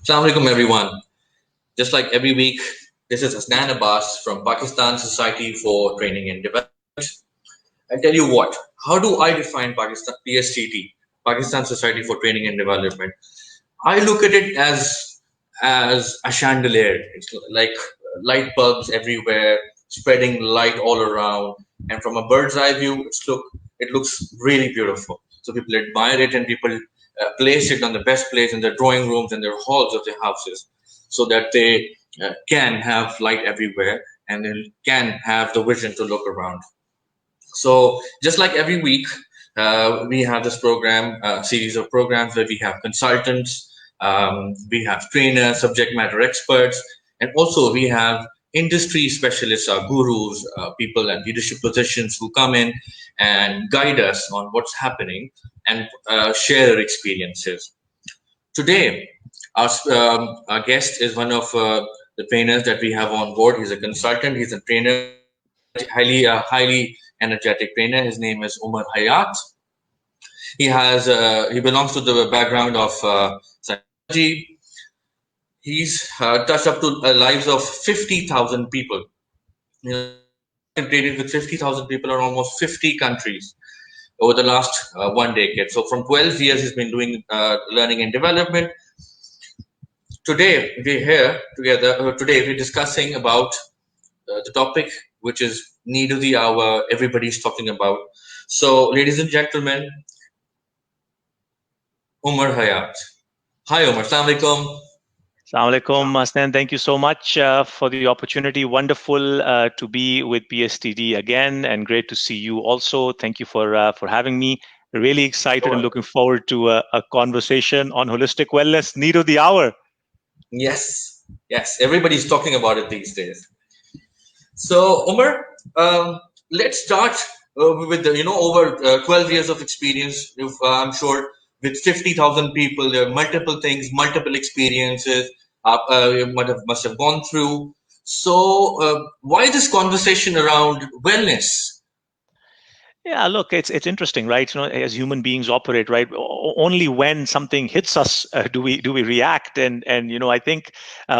Assalamu alaikum, everyone. Just like every week, this is Hasnan Abbas from Pakistan Society for Training and Development. I tell you what, how do I define Pakistan PSTT, Pakistan Society for Training and Development? I look at it as a chandelier. It's like light bulbs everywhere, spreading light all around, and from a bird's eye view, it looks really beautiful. So people admire it, and people place it on the best place in their drawing rooms and their halls of their houses, so that they can have light everywhere and then can have the vision to look around. So just like every week, we have this program, series of programs where we have consultants, we have trainers, subject matter experts, and also we have industry specialists, gurus, people in leadership positions who come in and guide us on what's happening and share their experiences. Today, our guest is one of the trainers that we have on board. He's a consultant, he's a trainer, highly energetic trainer. His name is Omar Hayat. He belongs to the background of psychology. He's touched up to lives of 50,000 people. You know, integrated with 50,000 people in almost 50 countries over the last 1 decade. So from 12 years, he's been doing learning and development. Today we're here together. Today we're discussing about the topic which is need of the hour. Everybody's talking about. So, ladies and gentlemen, Umar Hayat. Hi, Umar. Assalamu alaikum. Assalamu alaikum, Hasnan. Thank you so much for the opportunity. Wonderful to be with PSTD again, and great to see you also. Thank you for having me. Really excited and looking forward to a conversation on holistic wellness, need of the hour. Yes, yes. Everybody's talking about it these days. So, Umar, let's start with the, over 12 years of experience. I'm sure with 50,000 people, there are multiple things, multiple experiences you must have gone through. So, why this conversation around wellness? Yeah, look, it's interesting, right? As human beings operate, right? Only when something hits us do we react, and I think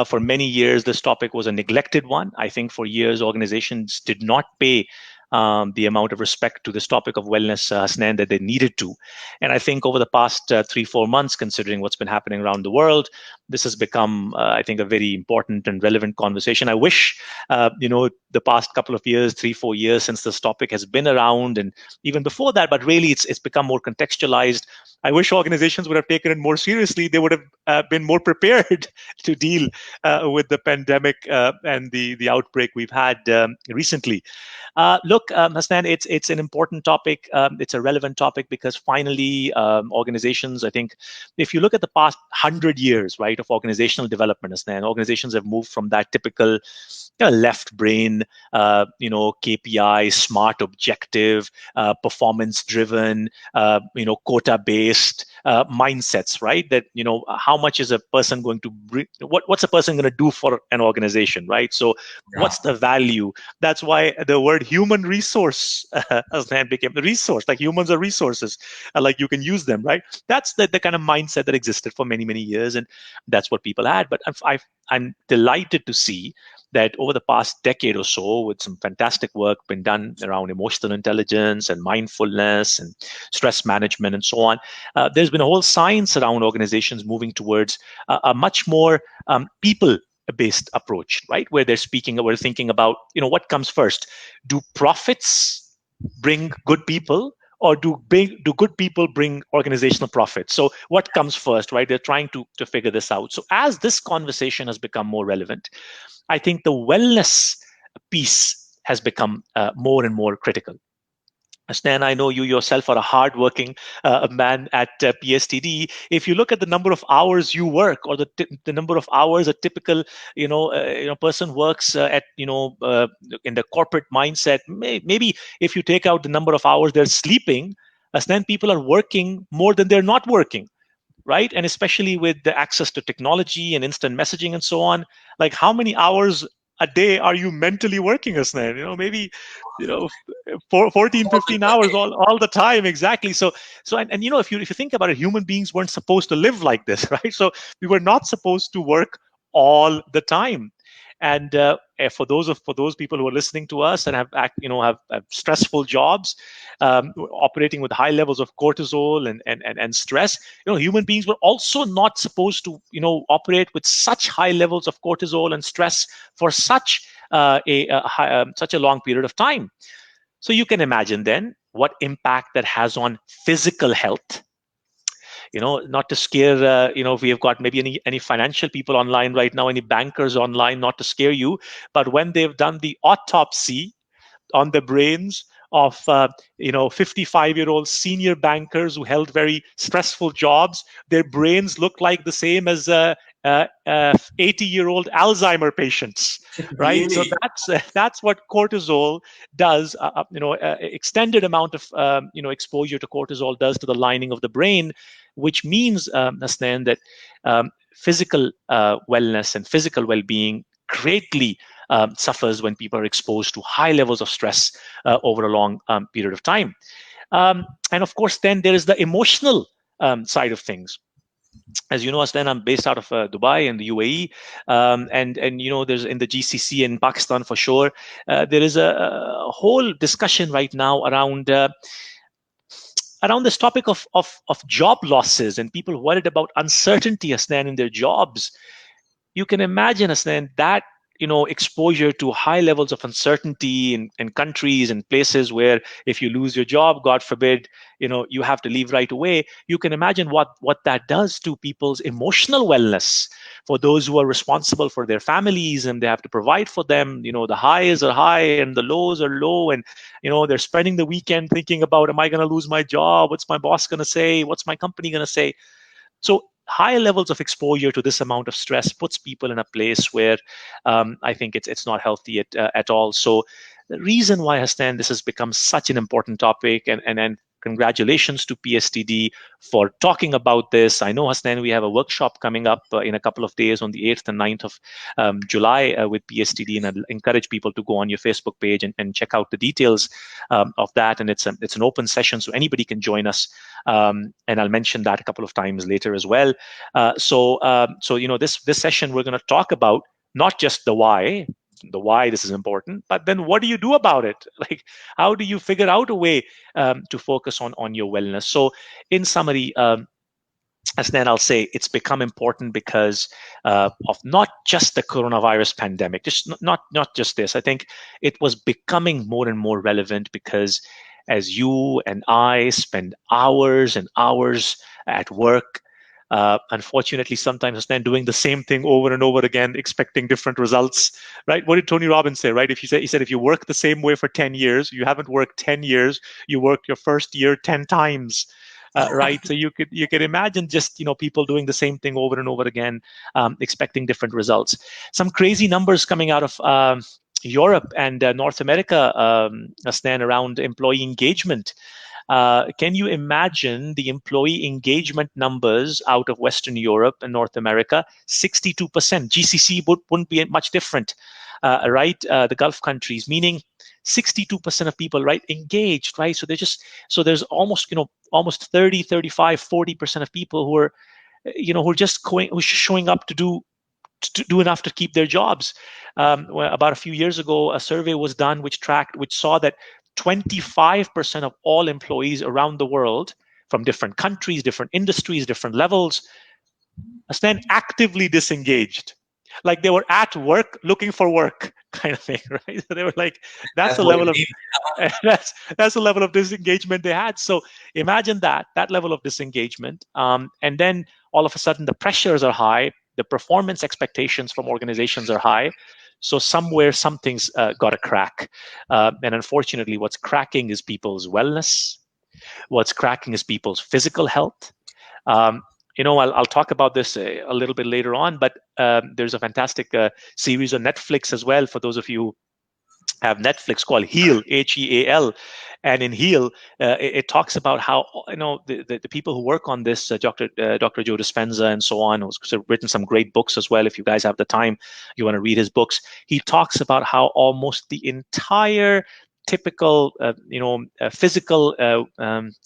for many years this topic was a neglected one. I think for years organizations did not pay the amount of respect to this topic of wellness, Hasnan, that they needed to. And I think over the past 3-4 months, considering what's been happening around the world, this has become, I think, a very important and relevant conversation. I wish, the past couple of years, 3-4 years since this topic has been around, and even before that, but really it's become more contextualized. I wish organizations would have taken it more seriously. They would have been more prepared to deal with the pandemic and the outbreak we've had recently. Look, Hasnan, it's an important topic. It's a relevant topic because finally, organizations, I think, if you look at the past 100 years, right, of organizational development, Hasnan, organizations have moved from that typical left brain, KPI, smart objective, performance driven, quota based mindsets, right? That, how much is a person going to bring, what's a person going to do for an organization, right? So what's the value? That's why the word human resource as then became the resource, like humans are resources, like you can use them, right? That's the kind of mindset that existed for many, many years. And that's what people had. But I'm delighted to see that over the past decade or so, with some fantastic work been done around emotional intelligence and mindfulness and stress management and so on, there's been a whole science around organizations moving towards a much more people-based approach, right? Where we're thinking about, what comes first? Do profits bring good people? Or do good people bring organizational profit? So what comes first, right? They're trying to figure this out. So as this conversation has become more relevant, I think the wellness piece has become more and more critical. Stan, I know you yourself are a hardworking man at PSTD. If you look at the number of hours you work, or the number of hours a typical person works in the corporate mindset, maybe if you take out the number of hours they're sleeping, then people are working more than they're not working, right? And especially with the access to technology and instant messaging and so on, like how many hours a day are you mentally working, Asnan? Maybe, you know, 14, 15 hours all the time. Exactly. And if you think about it, human beings weren't supposed to live like this, right? So we were not supposed to work all the time. And for those people who are listening to us and have stressful jobs, operating with high levels of cortisol and stress, human beings were also not supposed to operate with such high levels of cortisol and stress for such a long period of time. So you can imagine then what impact that has on physical health. Not to scare, if we have got maybe any financial people online right now, any bankers online, not to scare you, but when they've done the autopsy on the brains of 55-year-old senior bankers who held very stressful jobs, their brains look like the same as 80-year-old Alzheimer patients, right? So Really? that's what cortisol does. Extended amount of exposure to cortisol does to the lining of the brain, which means, Hasnan, that physical wellness and physical well-being greatly suffers when people are exposed to high levels of stress over a long period of time. And of course, then there is the emotional side of things. As you know, Aslan, I'm based out of Dubai in the UAE, and there's in the GCC in Pakistan for sure. There is a whole discussion right now around this topic of job losses and people worried about uncertainty, Aslan, in their jobs. You can imagine, Aslan, that exposure to high levels of uncertainty in countries and places where if you lose your job, God forbid, you have to leave right away. You can imagine what that does to people's emotional wellness. For those who are responsible for their families and they have to provide for them, the highs are high and the lows are low, and they're spending the weekend thinking about, am I going to lose my job? What's my boss going to say? What's my company going to say? So high levels of exposure to this amount of stress puts people in a place where I think it's not healthy at all. So the reason why, Hassan, this has become such an important topic, and congratulations to PSTD for talking about this. I know, Hassan, we have a workshop coming up in a couple of days on the 8th and 9th of July with PSTD, and I'd encourage people to go on your Facebook page and check out the details of that. And it's an open session, so anybody can join us. And I'll mention that a couple of times later as well. This session we're going to talk about not just the why this is important, but then what do you do about it? Like, how do you figure out a way to focus on your wellness? So, in summary, as then I'll say it's become important because of not just the coronavirus pandemic, just not just this. I think it was becoming more and more relevant because as you and I spend hours and hours at work, unfortunately, sometimes then doing the same thing over and over again, expecting different results, right? What did Tony Robbins say, right? He said, if you work the same way for 10 years, you haven't worked 10 years, you worked your first year 10 times. Right, so you could imagine just people doing the same thing over and over again, expecting different results. Some crazy numbers coming out of Europe and North America, Asnan, around employee engagement. Can you imagine the employee engagement numbers out of Western Europe and North America? 62%. GCC wouldn't be much different, right? The Gulf countries, meaning 62% of people, right, engaged, right? So there's almost 30, 35, 40% of people who are just who's showing up to do enough to keep their jobs. About a few years ago, a survey was done which saw that 25% of all employees around the world from different countries, different industries, different levels, are then actively disengaged. Like they were at work looking for work, kind of thing, right? So they were like, that's That's the what it level of means. that's the level of disengagement they had. So imagine that level of disengagement, and then all of a sudden the pressures are high, the performance expectations from organizations are high. So somewhere something's got a crack, and unfortunately, what's cracking is people's wellness. What's cracking is people's physical health. Um, I'll talk about this a little bit later on, but there's a fantastic series on Netflix as well for those of you have Netflix called Heal, Heal, and in Heal, it talks about how the people who work on this, Dr. Joe Dispenza and so on, who's written some great books as well. If you guys have the time, you want to read his books. He talks about how almost the entire typical, physical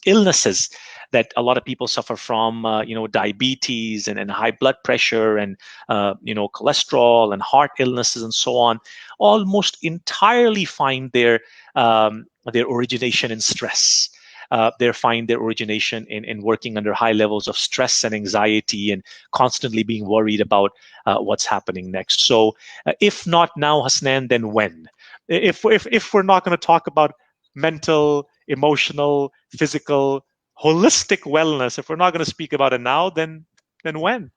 illnesses that a lot of people suffer from, diabetes and high blood pressure and cholesterol and heart illnesses and so on, almost entirely find their origination in stress. They find their origination in working under high levels of stress and anxiety and constantly being worried about what's happening next. So, if not now, Hasnan, then when? If we're not going to talk about mental, emotional, physical, holistic wellness, if we're not going to speak about it now, then when?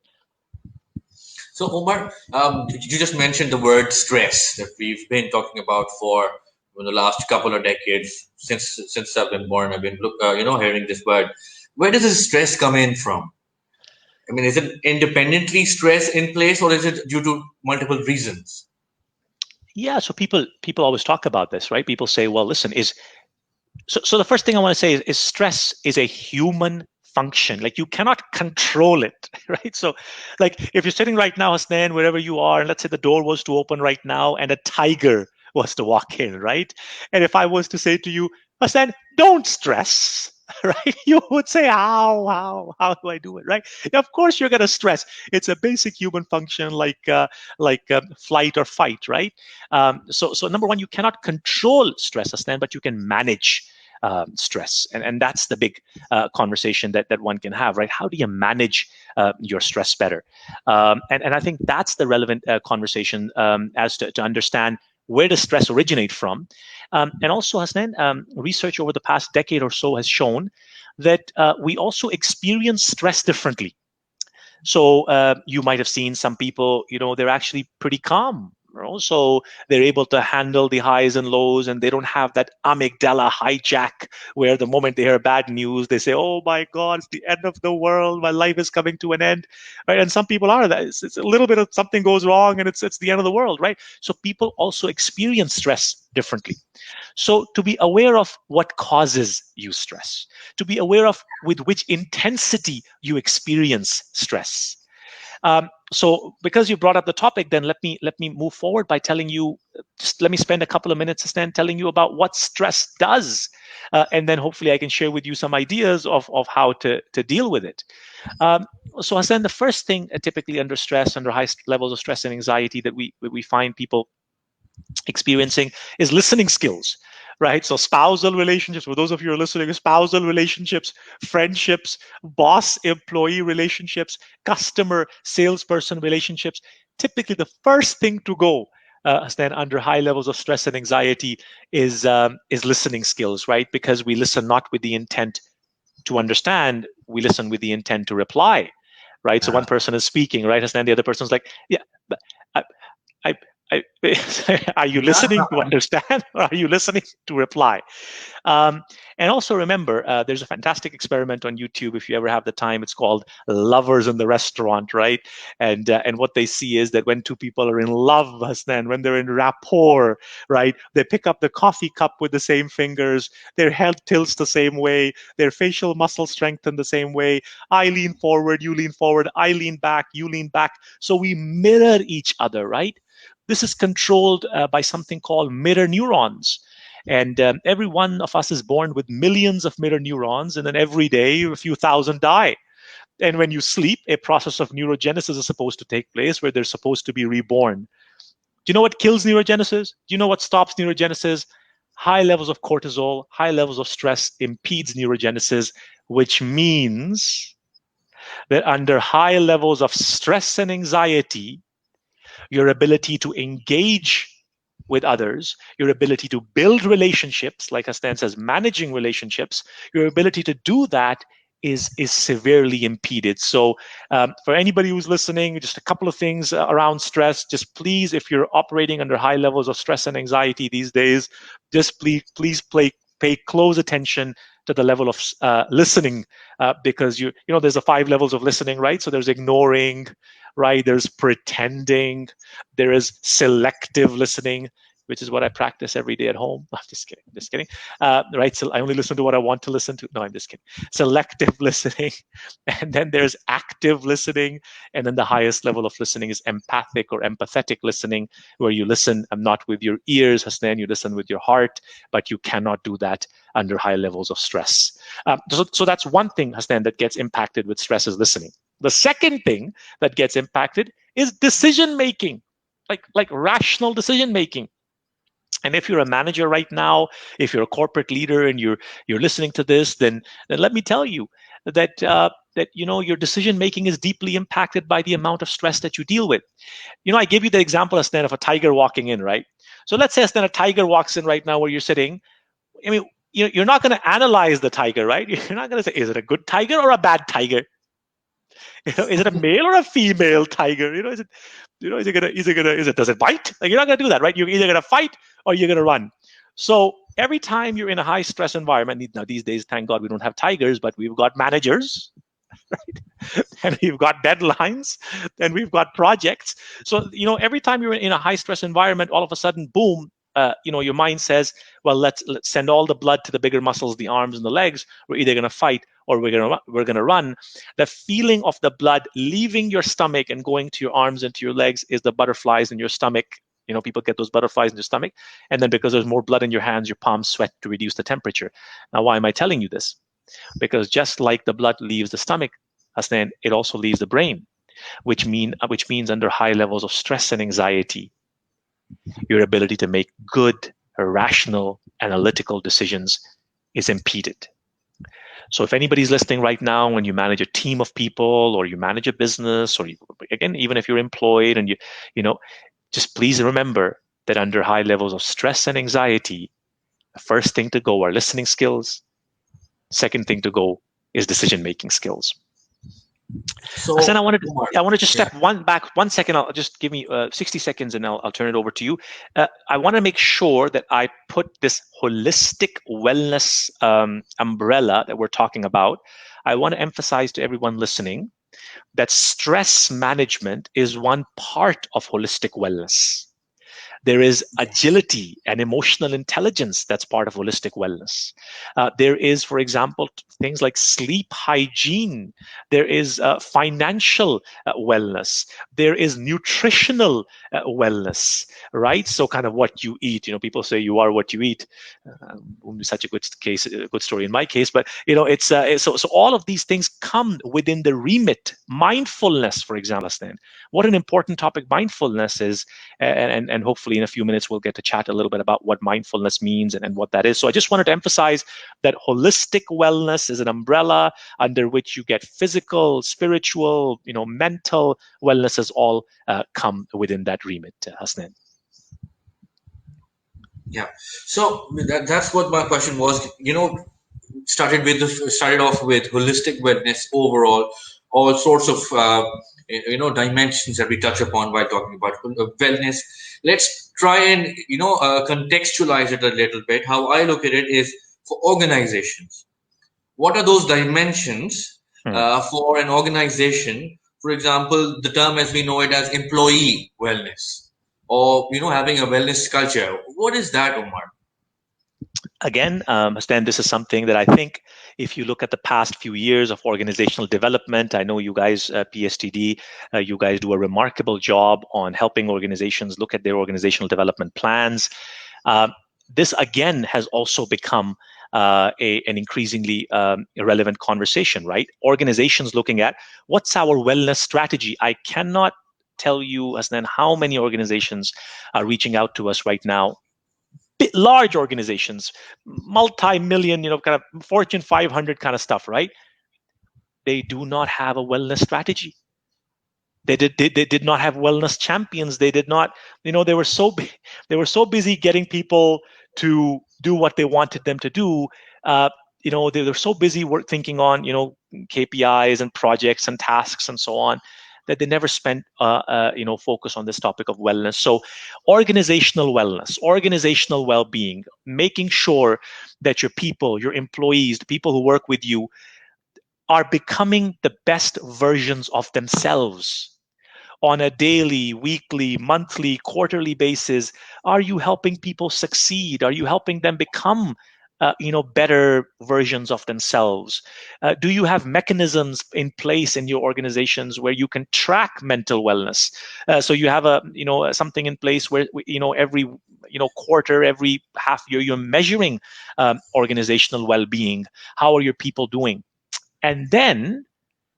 So, Omar, you just mentioned the word stress that we've been talking about for the last couple of decades since I've been born. I've been hearing this word. Where does this stress come in from? I mean, is it independently stress in place, or is it due to multiple reasons? Yeah, so people always talk about this, right? People say, well, listen, so the first thing I want to say is stress is a human function. Like, you cannot control it, right? So, like, if you're sitting right now, Hasnan, wherever you are, and let's say the door was to open right now and a tiger was to walk in, right? And if I was to say to you, Hasnan, don't stress, right? You would say, how do I do it, right? Of course, you're going to stress. It's a basic human function, like flight or fight, right? So number one, you cannot control stress, Hasnan, but you can manage stress, and that's the big conversation that one can have, right? How do you manage your stress better? And I think that's the relevant conversation, as to understand where does stress originate from. And also, Hasnan, research over the past decade or so has shown that we also experience stress differently. So you might have seen some people, they're actually pretty calm. So they're able to handle the highs and lows, and they don't have that amygdala hijack where the moment they hear bad news, they say, "Oh my God, it's the end of the world. My life is coming to an end." Right? And some people are that. It's a little bit of something goes wrong, and it's the end of the world, right? So people also experience stress differently. So to be aware of what causes you stress, to be aware of with which intensity you experience stress. So because you brought up the topic, then let me move forward by telling you. Just let me spend a couple of minutes then telling you about what stress does, and then hopefully I can share with you some ideas of how to deal with it. Um, so Hassan, the first thing typically under stress, under high levels of stress and anxiety that we find people experiencing is listening skills, right? So spousal relationships, for those of you who are listening, spousal relationships, friendships, boss employee relationships, customer salesperson relationships. Typically the first thing to go then under high levels of stress and anxiety is listening skills, right? Because we listen not with the intent to understand, we listen with the intent to reply, right? So one person is speaking, right? And then the other person's like, yeah, but I, I, I, are you listening to understand, or are you listening to reply? Um, and also remember, there's a fantastic experiment on YouTube if you ever have the time. It's called Lovers in the Restaurant, right? And what they see is that when two people are in love, then when they're in rapport, right, they pick up the coffee cup with the same fingers, their head tilts the same way, their facial muscles strengthen the same way. I lean forward, you lean forward, I lean back, you lean back. So we mirror each other, right? This is controlled by something called mirror neurons. And every one of us is born with millions of mirror neurons, and then every day a few thousand die. And when you sleep, a process of neurogenesis is supposed to take place where they're supposed to be reborn. Do you know what kills neurogenesis? Do you know what stops neurogenesis? High levels of cortisol, high levels of stress impedes neurogenesis, which means that under high levels of stress and anxiety, your ability to engage with others, your ability to build relationships, like Astan says, managing relationships, your ability to do that is severely impeded. So for anybody who's listening, just a couple of things around stress. Just please, if you're operating under high levels of stress and anxiety these days, just please pay close attention to the level of listening, because there's the 5 levels of listening, right? So there's ignoring, right? There's pretending, there is selective listening. which is what I practice every day at home. I'm just kidding. I'm just kidding. Right. So I only listen to what I want to listen to. No, I'm just kidding. Selective listening. And then there's active listening. And then the highest level of listening is empathic or empathetic listening, where you listen not with your ears, Hasnan, you listen with your heart, but you cannot do that under high levels of stress. So that's one thing, Hasnan, that gets impacted with stress is listening. The second thing that gets impacted is decision making, like rational decision making. And if you're a manager right now, if you're a corporate leader and you're listening to this, then let me tell you that that your decision making is deeply impacted by the amount of stress that you deal with. I gave you the example, Asnan, of a tiger walking in, right? So let's say, Asnan, a tiger walks in right now where you're sitting. I mean, you're not going to analyze the tiger, right? You're not going to say, is it a good tiger or a bad tiger? Is it a male or a female tiger? Does it bite? Like, you're not gonna do that, right? You're either gonna fight or you're gonna run. So every time you're in a high stress environment, now these days, thank God we don't have tigers, but we've got managers, and we've got deadlines, and we've got projects. So every time you're in a high stress environment, all of a sudden, boom, your mind says, well, let's send all the blood to the bigger muscles, the arms and the legs. We're either going to fight or we're going to run. The feeling of the blood leaving your stomach and going to your arms and to your legs is the butterflies in your stomach. People get those butterflies in their stomach, and then because there's more blood in your hands, your palms sweat to reduce the temperature. Now, why am I telling you this? Because just like the blood leaves the stomach, Hasnan, it also leaves the brain, which means under high levels of stress and anxiety, your ability to make good, rational, analytical decisions is impeded. So if anybody's listening right now, when you manage a team of people or you manage a business, or again, even if you're employed and just please remember that under high levels of stress and anxiety, the first thing to go are listening skills. Second thing to go is decision-making skills. Hassan, So, Omar, I want to just yeah, step back 1 second. I'll just give me 60 seconds and I'll turn it over to you. I want to make sure that I put this holistic wellness umbrella that we're talking about. I want to emphasize to everyone listening that stress management is one part of holistic wellness. There is agility and emotional intelligence that's part of holistic wellness. There is, for example, things like sleep hygiene. There is financial wellness. There is nutritional wellness, right? So kind of what you eat. People say you are what you eat. Wouldn't be such a good story in my case, but it's so all of these things come within the remit. Mindfulness, for example, then what an important topic mindfulness is, and hopefully in a few minutes we'll get to chat a little bit about what mindfulness means and what that is. So I just wanted to emphasize that holistic wellness is an umbrella under which you get physical, spiritual, mental wellnesses all come within that remit, Hasnan. yeah. So that's what my question was. Started off with holistic wellness overall, all sorts of dimensions that we touch upon while talking about wellness. Let's try and contextualize it a little bit. How I look at it is for organizations. What are those dimensions for an organization? For example, the term as we know it as employee wellness, or having a wellness culture. What is that, Omar? Again, Stan, this is something that I think if you look at the past few years of organizational development, I know you guys, PSTD, you guys do a remarkable job on helping organizations look at their organizational development plans. This, again, has also become an increasingly relevant conversation, right? Organizations looking at what's our wellness strategy. I cannot tell you, Hasnan, how many organizations are reaching out to us right now, large organizations, multi-million, kind of Fortune 500 kind of stuff, right? They do not have a wellness strategy. They did not have wellness champions. They did not, they were so busy getting people to do what they wanted them to do. They were so busy thinking on, KPIs and projects and tasks and so on, that they never spent focus on this topic of wellness. So organizational wellness, organizational well-being, making sure that your people, your employees, the people who work with you are becoming the best versions of themselves. on a daily, weekly, monthly, quarterly basis? Are you helping people succeed? Are you helping them become better versions of themselves? Do you have mechanisms in place in your organizations where you can track mental wellness? So you have something in place where every quarter, every half year, you're measuring organizational well-being. How are your people doing? And then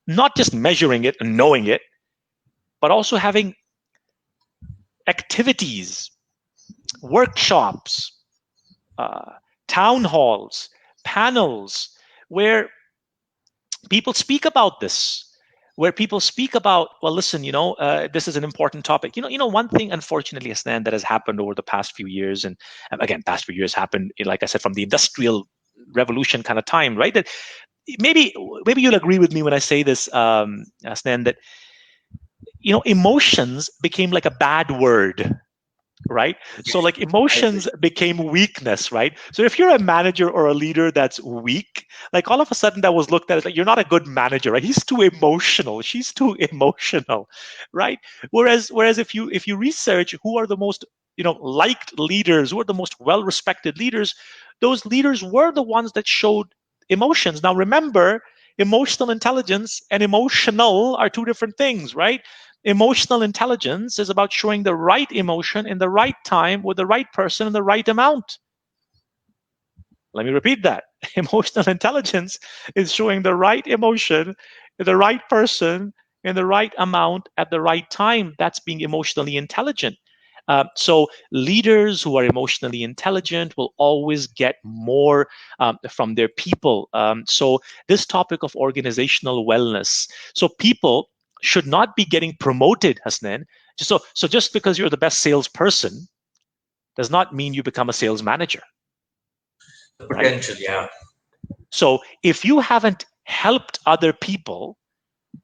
not just measuring it and knowing it, but also having activities, workshops, uh, town halls, panels, where people speak about this, where people speak about, well, listen, this is an important topic. One thing, unfortunately, Hasnan, that has happened over the past few years, and again, past few years happened, like I said, from the industrial revolution kind of time, right? That maybe you'll agree with me when I say this, Hasnan, that emotions became like a bad word, right? So like I agree. emotions became weakness, right? So if you're a manager or a leader that's weak, like all of a sudden that was looked at as like, you're not a good manager, right? He's too emotional, she's too emotional, right? Whereas if you research who are the most liked leaders, who are the most well-respected leaders, those leaders were the ones that showed emotions. Now remember, emotional intelligence and emotional are two different things, right? Emotional intelligence is about showing the right emotion in the right time with the right person in the right amount. Let me repeat that. Emotional intelligence is showing the right emotion in the right person in the right amount at the right time. That's being emotionally intelligent. So leaders who are emotionally intelligent will always get more from their people. So this topic of organizational wellness. So people should not be getting promoted, Hasnan. So just because you're the best salesperson does not mean you become a sales manager, The right? potential, yeah. So if you haven't helped other people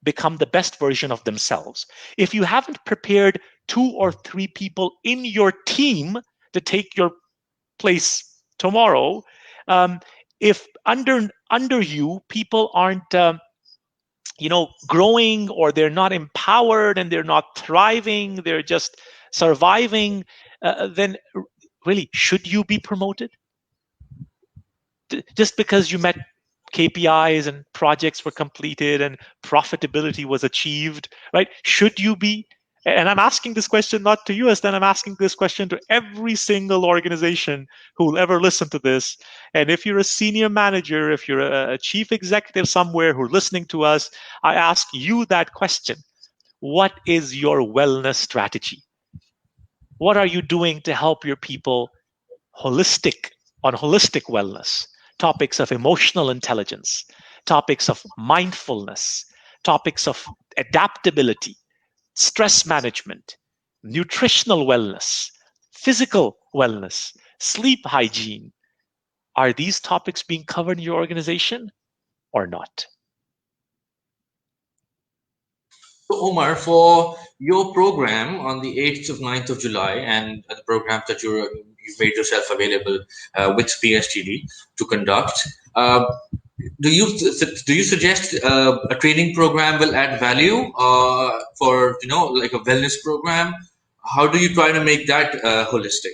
become the best version of themselves, if you haven't prepared 2 or 3 people in your team to take your place tomorrow, um, if under you people aren't growing, or they're not empowered and they're not thriving, they're just surviving, then really, should you be promoted? Just because you met KPIs and projects were completed and profitability was achieved, right? Should you be? And I'm asking this question not to you, as then I'm asking this question to every single organization who will ever listen to this. And if you're a senior manager, if you're a chief executive somewhere who's listening to us, I ask you that question. What is your wellness strategy? What are you doing to help your people holistic holistic wellness, topics of emotional intelligence, topics of mindfulness, topics of adaptability, stress management, nutritional wellness, physical wellness, sleep hygiene? Are these topics being covered in your organization or not? So, Omar, for your program on the 8th of 9th of July and the programs that you've made yourself available with PSTD to conduct, do you suggest a training program will add value for like a wellness program? How do you try to make that holistic?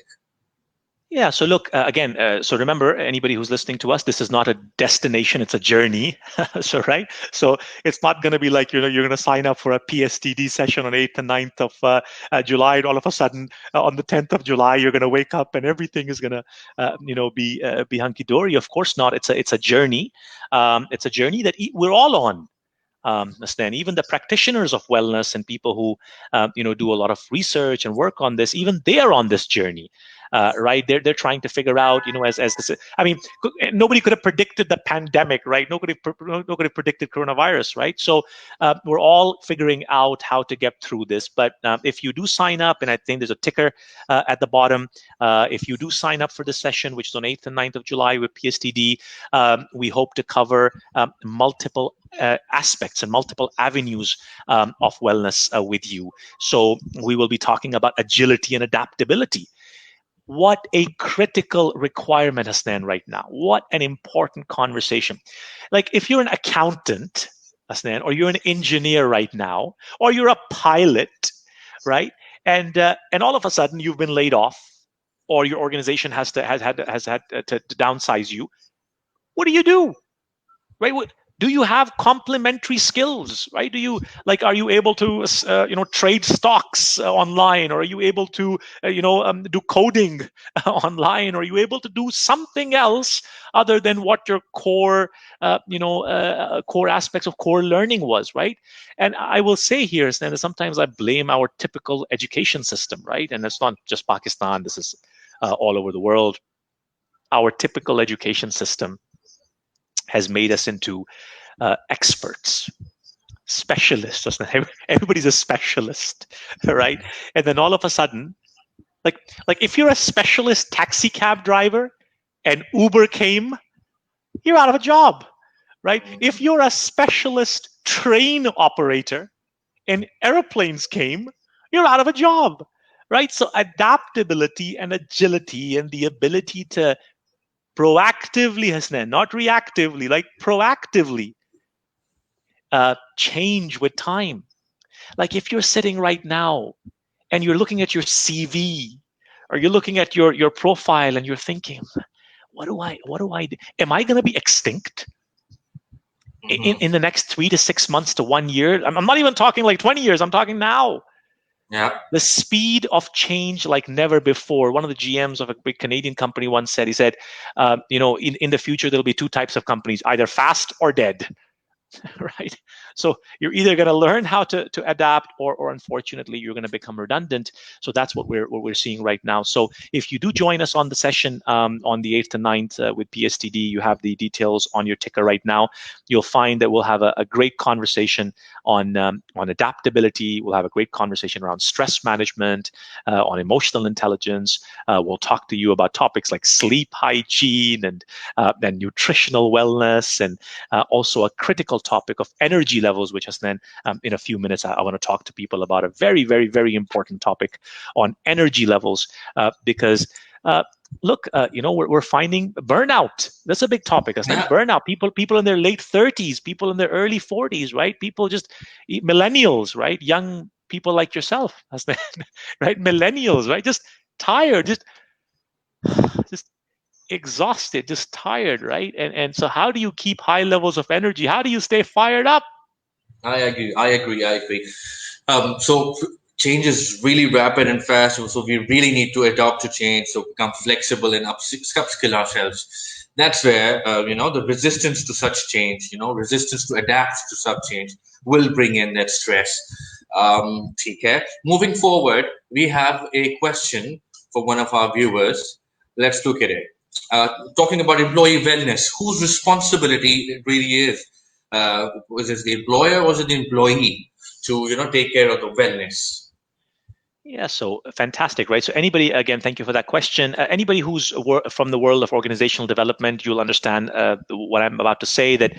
Yeah. So look, again, so remember, anybody who's listening to us, this is not a destination, it's a journey. So, right. So it's not going to be like, you're going to sign up for a PSTD session on 8th and 9th of July. And all of a sudden on the 10th of July, you're going to wake up and everything is going to, be hunky dory. Of course not. It's a journey. It's a journey that we're all on. Stan, even the practitioners of wellness and people who do a lot of research and work on this, even they are on this journey, right? They're trying to figure out, as this. I mean, nobody could have predicted the pandemic, right? Nobody predicted coronavirus, right? So we're all figuring out how to get through this. But if you do sign up, and I think there's a ticker at the bottom, if you do sign up for the session, which is on 8th and 9th of July with PSTD, we hope to cover multiple aspects and multiple avenues of wellness with you. So we will be talking about agility and adaptability. What a critical requirement, Hasnan, right now. What an important conversation. Like if you're an accountant, Hasnan, or you're an engineer right now, or you're a pilot, right? And all of a sudden you've been laid off, or your organization has had to downsize you. What do? Right? Do you have complementary skills, right? Do you, like, are you able to trade stocks online, or are you able to do coding online, or are you able to do something else other than what your core aspects of core learning was, right? And I will say here is that sometimes I blame our typical education system, right? And it's not just Pakistan, this is all over the world. Our typical education system has made us into experts, specialists. Everybody's a specialist, right? And then all of a sudden, like if you're a specialist taxi cab driver and Uber came, you're out of a job, right? If you're a specialist train operator and airplanes came, you're out of a job, right? So adaptability and agility and the ability to proactively, Hasnan, not reactively, like proactively change with time. Like if you're sitting right now and you're looking at your CV, or you're looking at your profile and you're thinking, what do I do? Am I going to be extinct in the next 3 to 6 months to 1 year? I'm not even talking like 20 years. I'm talking now. Yeah. The speed of change like never before. One of the GMs of a big Canadian company once said, he said, in the future, there'll be two types of companies, either fast or dead. Right? So you're either going to learn how to adapt, or unfortunately you're going to become redundant. So that's what we're seeing right now. So if you do join us on the session on the 8th to 9th with PSTD, you have the details on your ticker right now. You'll find that we'll have a great conversation on adaptability. We'll have a great conversation around stress management, on emotional intelligence. We'll talk to you about topics like sleep hygiene and nutritional wellness, and also a critical topic of energy levels, which is then in a few minutes, I want to talk to people about a very, very, very important topic on energy levels, because look, we're finding burnout. That's a big topic, isn't it? Yeah. Burnout. People in their late 30s, people in their early 40s, right? People just millennials, right? Young people like yourself, right? Millennials, right? Just tired, just exhausted, just tired, right? And so how do you keep high levels of energy? How do you stay fired up? I agree. I agree. I agree. So change is really rapid and fast. So we really need to adapt to change. So become flexible and upskill ourselves. That's where the resistance to such change, resistance to adapt to such change, will bring in that stress. Okay. Moving forward, we have a question for one of our viewers. Let's look at it. Talking about employee wellness, whose responsibility it really is? Was it the employer or was it the employee to take care of the wellness? Yeah, so fantastic, right? So anybody, again, thank you for that question. Anybody who's from the world of organizational development, you'll understand what I'm about to say, that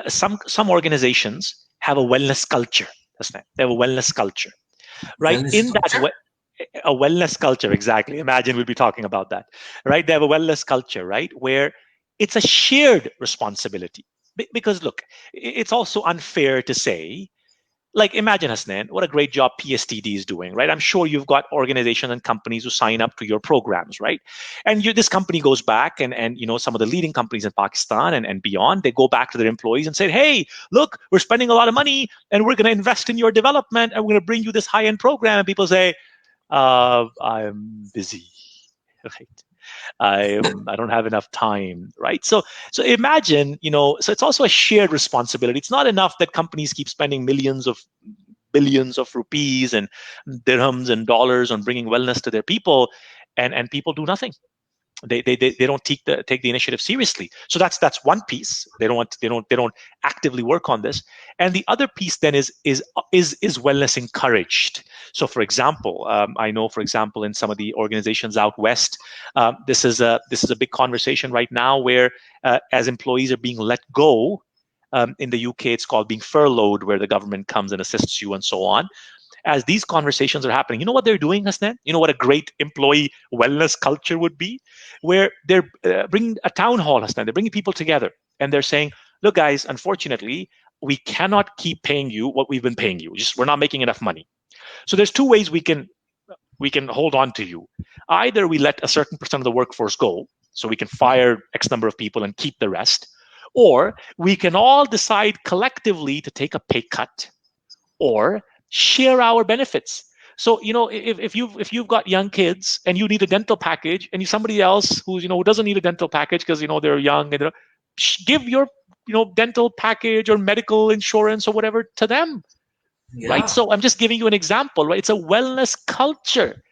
some organizations have a wellness culture. They have a wellness culture, right? Wellness In that culture. way, a wellness culture, exactly. Imagine we'll be talking about that, right? They have a wellness culture, right? Where it's a shared responsibility. Because look, it's also unfair to say, like, imagine, Hasnan, what a great job PSTD is doing, right? I'm sure you've got organizations and companies who sign up to your programs, right? And this company goes back, and some of the leading companies in Pakistan and beyond, they go back to their employees and say, hey, look, we're spending a lot of money and we're going to invest in your development and we're going to bring you this high-end program. And people say, I'm busy, right? I don't have enough time, right? So imagine, so it's also a shared responsibility. It's not enough that companies keep spending millions of billions of rupees and dirhams and dollars on bringing wellness to their people, and people do nothing. They don't take the initiative seriously. So that's one piece. They don't actively work on this. And the other piece then is wellness encouraged. So for example, I know, for example, in some of the organizations out west, this is a big conversation right now where as employees are being let go. In the UK, it's called being furloughed, where the government comes and assists you and so on. As these conversations are happening, you know what they're doing, Hasnan? You know what a great employee wellness culture would be? Where they're bringing a town hall, Hasnan. They're bringing people together and they're saying, look, guys, unfortunately, we cannot keep paying you what we've been paying you. Just we're not making enough money. So there's two ways we can hold on to you. Either we let a certain percent of the workforce go, so we can fire X number of people and keep the rest, or we can all decide collectively to take a pay cut or share our benefits. So if you've got young kids and you need a dental package, and somebody else who doesn't need a dental package because they're young, and give your dental package or medical insurance or whatever to them, right? Yeah. So I'm just giving you an example, right? It's a wellness culture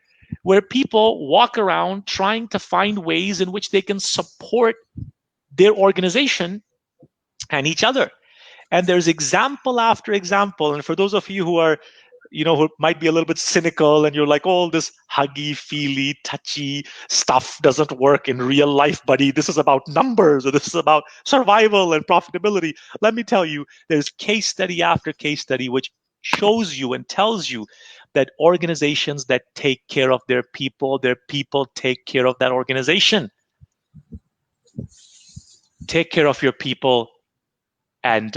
where people walk around trying to find ways in which they can support their organization and each other. And there's example after example. And for those of you who might be a little bit cynical, and you're like, oh, this huggy, feely, touchy stuff doesn't work in real life, buddy. This is about numbers, or this is about survival and profitability. Let me tell you, there's case study after case study which shows you and tells you that organizations that take care of their people take care of that organization. Take care of your people, and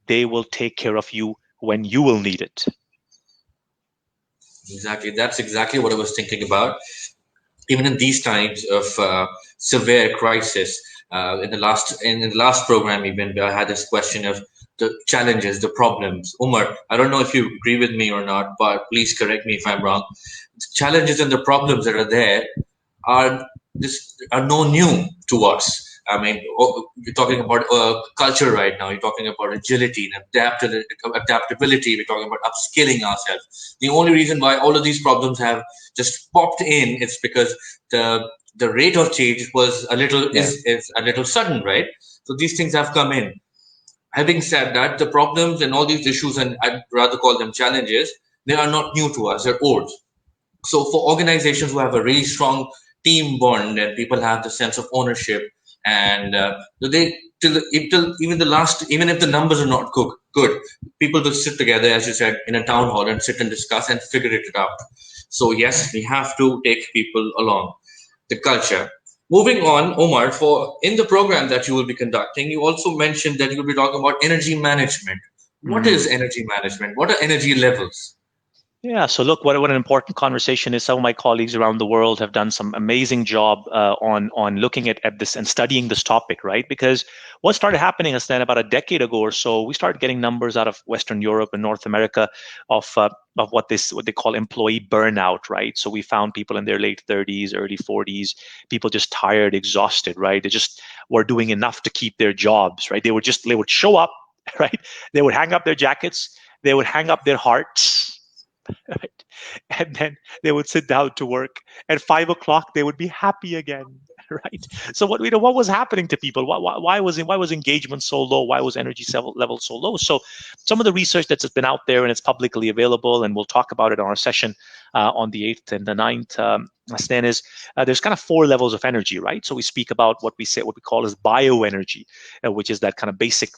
they will take care of you when you will need it. Exactly. That's exactly what I was thinking about. Even in these times of severe crisis, in the last program, even I had this question of the challenges, the problems. Umar, I don't know if you agree with me or not, but please correct me if I'm wrong. The challenges and the problems that are there are are no new to us. I mean, you're talking about culture right now. You're talking about agility and adaptability. We're talking about upskilling ourselves. The only reason why all of these problems have just popped in is because the rate of change was a little Yeah. is a little sudden, right? So these things have come in. Having said that, the problems and all these issues, and I'd rather call them challenges, they are not new to us. They're old. So for organizations who have a really strong team bond and people have the sense of ownership, and they till even the last, even if the numbers are not good, people will sit together, as you said, in a town hall and sit and discuss and figure it out. So yes, we have to take people along the culture. Moving on, Omar, for in the program that you will be conducting, you also mentioned that you will be talking about energy management. What is Mm. energy management? What are energy levels? Yeah, so look, what an important conversation is. Some of my colleagues around the world have done some amazing job on looking at this and studying this topic, right? Because what started happening is then about a decade ago or so, we started getting numbers out of Western Europe and North America of what they call employee burnout, right? So we found people in their late 30s, early 40s, people just tired, exhausted, right? They just were doing enough to keep their jobs, right? They would show up, right? They would hang up their jackets, they would hang up their hearts, right? And then they would sit down to work. At 5 o'clock, they would be happy again, right? So what was happening to people? Why was engagement so low? Why was energy level so low? So some of the research that's been out there and it's publicly available, and we'll talk about it on our session on the 8th and the 9th. Stan, is there's kind of four levels of energy, right? So we speak about what we call as bioenergy, which is that kind of basic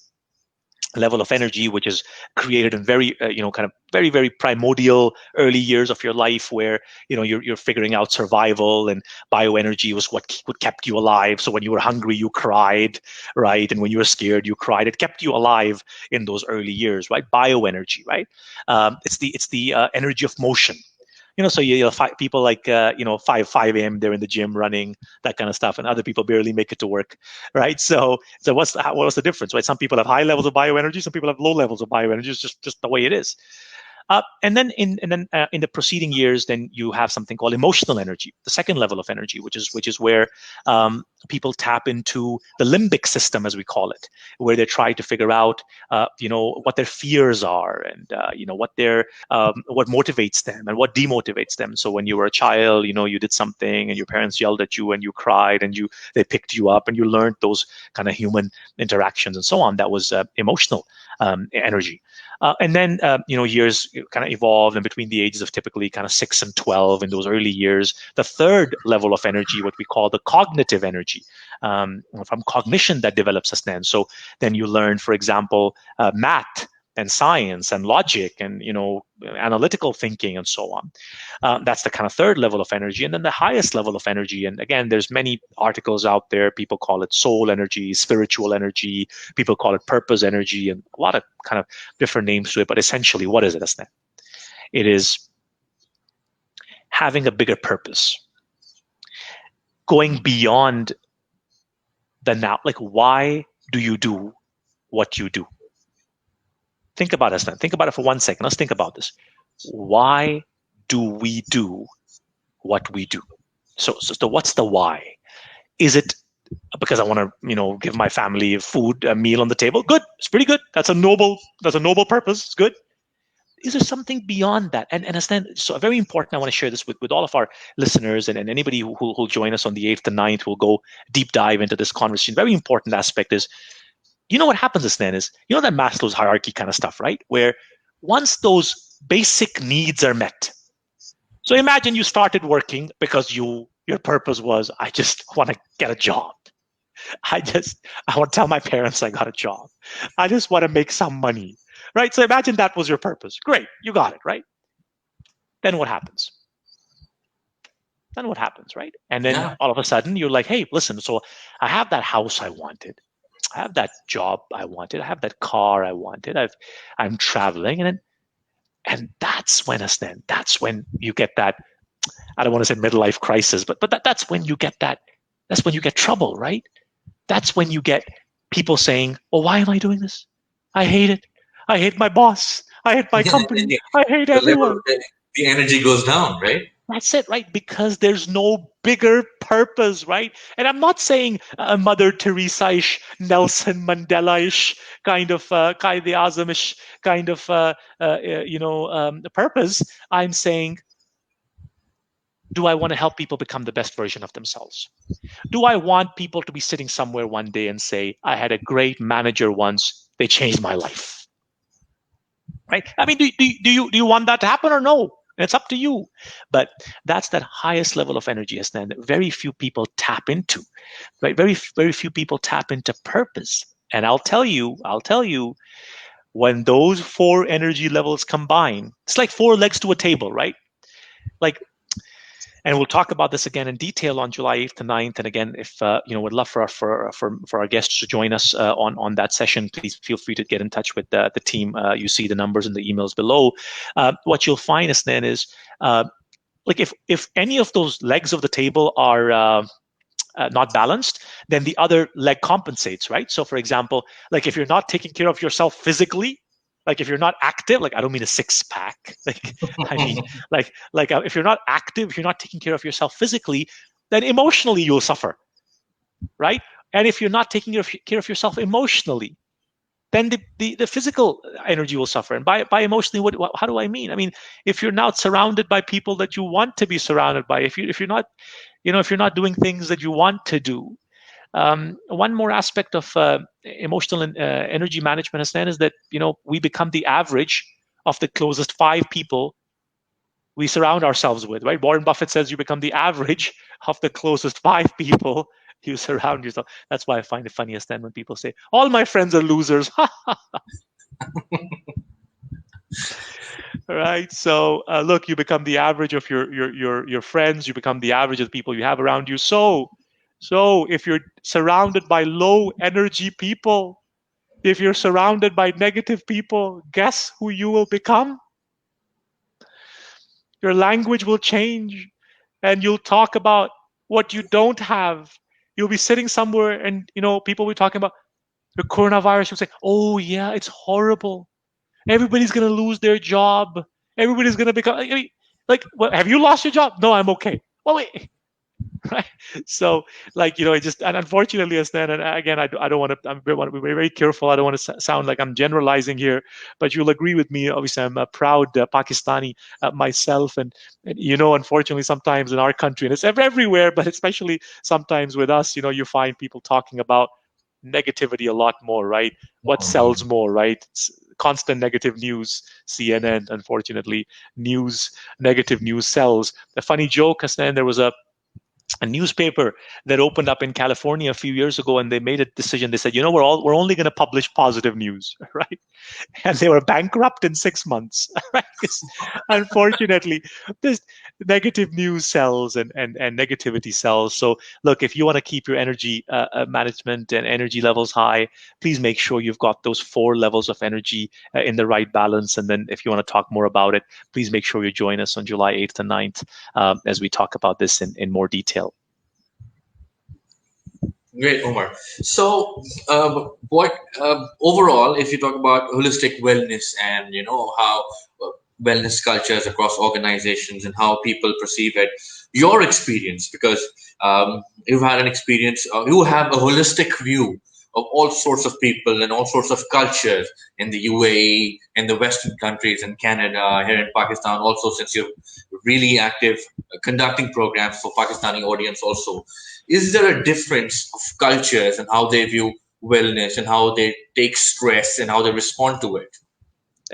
level of energy which is created in very kind of very very primordial early years of your life, where you're figuring out survival, and bioenergy was what kept you alive. So when you were hungry, you cried, right? And when you were scared, you cried. It kept you alive in those early years, right? Bioenergy, right? It's the energy of motion. So people like 5 a.m. they're in the gym running, that kind of stuff, and other people barely make it to work, right? So what's the difference, right? Some people have high levels of bioenergy, some people have low levels of bioenergy. It's just the way it is. And then in the preceding years, then you have something called emotional energy, the second level of energy, which is where people tap into the limbic system, as we call it, where they try to figure out, what their fears are, and what motivates them and what demotivates them. So when you were a child, you did something, and your parents yelled at you, and you cried, and they picked you up, and you learned those kind of human interactions and so on. That was emotional energy. And then years kind of evolved, and between the ages of typically kind of 6 and 12, in those early years, the third level of energy, what we call the cognitive energy, from cognition that develops us then. So then you learn, for example, math, and science and logic and analytical thinking and so on. That's the kind of third level of energy. And then the highest level of energy, and again, there's many articles out there. People call it soul energy, spiritual energy. People call it purpose energy, and a lot of kind of different names to it. But essentially, what is it, Asna? It is having a bigger purpose, going beyond the now. Like, why do you do what you do? Think about it, Asna. Think about it for 1 second. Let's think about this. Why do we do what we do? So what's the why? Is it because I want to, give my family food, a meal on the table? Good. It's pretty good. That's a noble purpose. It's good. Is there something beyond that? And understand, so very important, I want to share this with all of our listeners and anybody who'll join us on the 8th and 9th. We'll go deep dive into this conversation. Very important aspect is, what happens is, that Maslow's hierarchy kind of stuff, right? Where once those basic needs are met. So imagine you started working because your purpose was, I just want to get a job. I want to tell my parents I got a job. I just want to make some money, right? So imagine that was your purpose. Great, you got it, right? Then what happens? Right? And then Yeah. all of a sudden you're like, hey, listen, so I have that house I wanted. I have that job I wanted. I have that car I wanted. I'm traveling, and that's when you get that. I don't want to say midlife crisis, but that's when you get that. That's when you get trouble, right? That's when you get people saying, "Well, why am I doing this? I hate it. I hate my boss. I hate my Yeah, company. I hate the level, everyone." the energy goes down, right? That's it, right? Because there's no bigger purpose, right? And I'm not saying a Mother Teresa-ish, Nelson Mandela-ish kind of Qaid Azam-ish kind of purpose. I'm saying, do I want to help people become the best version of themselves? Do I want people to be sitting somewhere one day and say, I had a great manager once, they changed my life? Right? I mean, do you want that to happen or no? It's up to you. But that's that highest level of energy, Hasnan, that very few people tap into. Right? Very, very few people tap into purpose. And I'll tell you, when those four energy levels combine, it's like four legs to a table, right? Like, and we'll talk about this again in detail on July 8th to 9th. And again, if we'd love for our guests to join us on that session, please feel free to get in touch with the team. You see the numbers in the emails below. What you'll find is then is like if any of those legs of the table are not balanced, then the other leg compensates, right? So, for example, like if you're not taking care of yourself physically, like if you're not active, like I don't mean a six pack, like I mean if you're not active, if you're not taking care of yourself physically, then emotionally you'll suffer, right? And if you're not taking care of yourself emotionally, then the physical energy will suffer. And by emotionally, how do I mean? I mean, if you're not surrounded by people that you want to be surrounded by, if you're not, if you're not doing things that you want to do. One more aspect of emotional and energy management, Hassan, is that we become the average of the closest five people we surround ourselves with. Right? Warren Buffett says you become the average of the closest five people you surround yourself. That's why I find it funniest then when people say, "All my friends are losers." Right? So look, you become the average of your friends. You become the average of the people you have around you. So if you're surrounded by low energy people, if you're surrounded by negative people, guess who you will become? Your language will change, and you'll talk about what you don't have. You'll be sitting somewhere, and people will be talking about the coronavirus. You'll say, "Oh yeah, it's horrible. Everybody's gonna lose their job. Everybody's gonna become like what? Have you lost your job? No, I'm okay. Well, wait." Right? So, it just, and unfortunately, as then, and again, I don't want to. I want to be very, very careful. I don't want to sound like I'm generalizing here, but you'll agree with me. Obviously, I'm a proud Pakistani myself, and unfortunately, sometimes in our country, and it's everywhere, but especially sometimes with us, you find people talking about negativity a lot more, right? What sells more, right? Constant negative news. CNN, unfortunately, negative news sells. A funny joke, Hassan, there was a newspaper that opened up in California a few years ago, and they made a decision. They said, we're only going to publish positive news, right? And they were bankrupt in 6 months, right? Because unfortunately, this negative news sells, and negativity sells. So look, if you want to keep your energy management and energy levels high, please make sure you've got those 4 levels of energy in the right balance. And then if you want to talk more about it, please make sure you join us on July 8th and 9th as we talk about this in more detail. Great, Omar. So, what overall, if you talk about holistic wellness and how wellness cultures across organizations and how people perceive it, your experience, because you've had an experience, you have a holistic view of all sorts of people and all sorts of cultures in the UAE, in the Western countries, in Canada, here in Pakistan. Also, since you're really active conducting programs for Pakistani audience, also is there a difference of cultures and how they view wellness and how they take stress and how they respond to it?